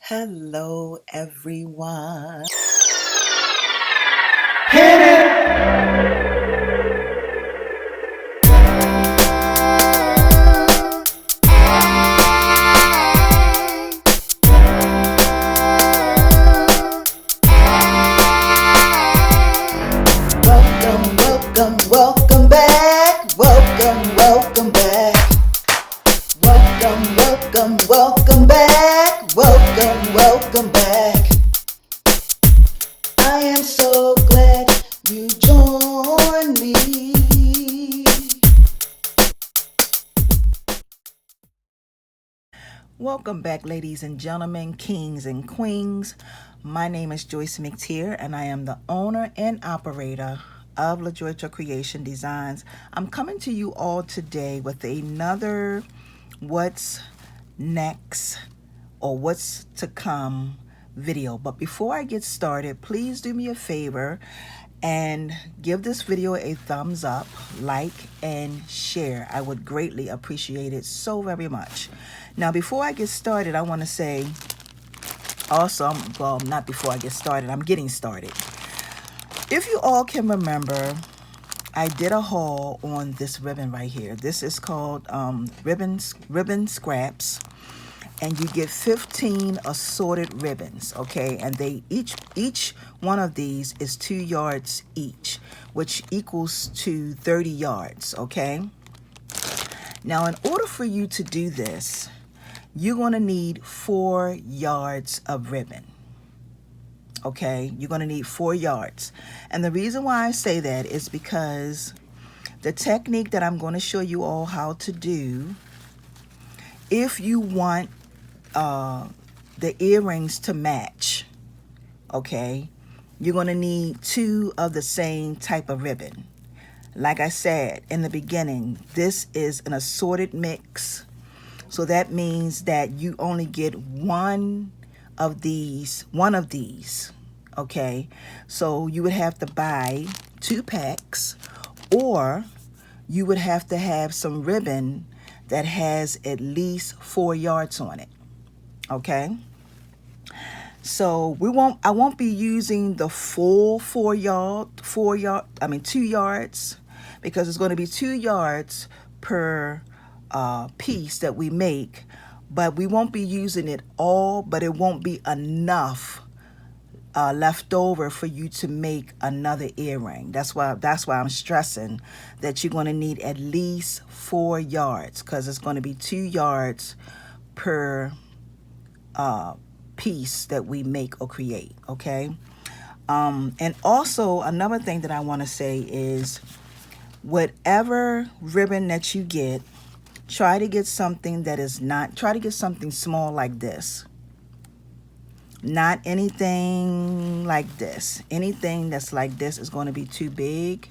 Hello, everyone. Welcome back. Welcome back. Welcome back. Welcome back. I am so glad you joined me. Welcome back, ladies and gentlemen, kings and queens. My name is Joyce McTier, and I am the owner and operator of LaJoyta Creation Designs. I'm coming to you all today with another what's next or what's to come video. But before I get started, please do me a favor and give this video a thumbs up, like, and share. I would greatly appreciate it so very much. Now, before I get started, I want to say also, well, not before I get started, I'm getting started. If you all can remember, I did a haul on this ribbon right here. This is called ribbon scraps, and you get 15 assorted ribbons, okay? And they each one of these is 2 yards each, which equals to 30 yards, okay? Now, in order for you to do this, you're going to need 4 yards of ribbon. Okay, you're going to need 4 yards. And the reason why I say that is because the technique that I'm going to show you all how to do, if you want the earrings to match, okay, you're going to need 2 of the same type of ribbon. Like I said in the beginning, this is an assorted mix. So that means that you only get one of these, okay? So you would have to buy 2 packs, or you would have to have some ribbon that has at least 4 yards on it, okay? So I won't be using the full 2 yards, because it's going to be 2 yards per piece that we make, but we won't be using it all, but it won't be enough left over for you to make another earring. That's why I'm stressing that you're going to need at least 4 yards, because it's going to be 2 yards per piece that we make or create, okay? And also another thing that I want to say is, whatever ribbon that you get, try to get something small like this. Not anything like this. Anything that's like this is going to be too big.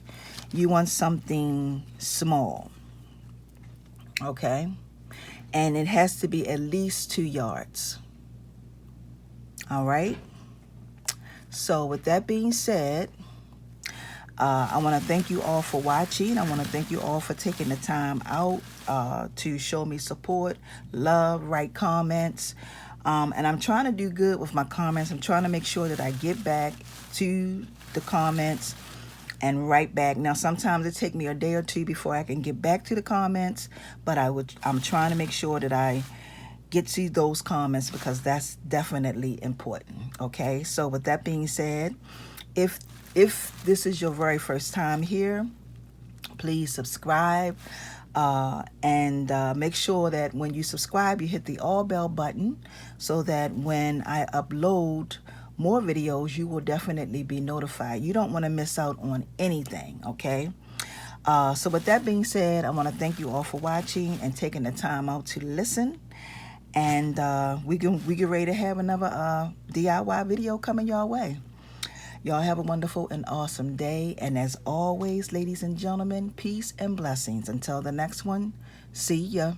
You want something small, okay? And it has to be at least 2 yards. All right? So with that being said, I want to thank you all for watching. I want to thank you all for taking the time out to show me support, love, write comments. And I'm trying to do good with my comments. I'm trying to make sure that I get back to the comments and write back. Now, sometimes it takes me a day or 2 before I can get back to the comments, but I'm trying to make sure that I get to those comments, because that's definitely important, okay? So with that being said, if this is your very first time here, please subscribe, and make sure that when you subscribe, you hit the all bell button, so that when I upload more videos, you will definitely be notified. You don't want to miss out on anything, okay? So with that being said, I want to thank you all for watching and taking the time out to listen. And we get ready to have another DIY video coming your way. Y'all have a wonderful and awesome day. And as always, ladies and gentlemen, peace and blessings. Until the next one, see ya.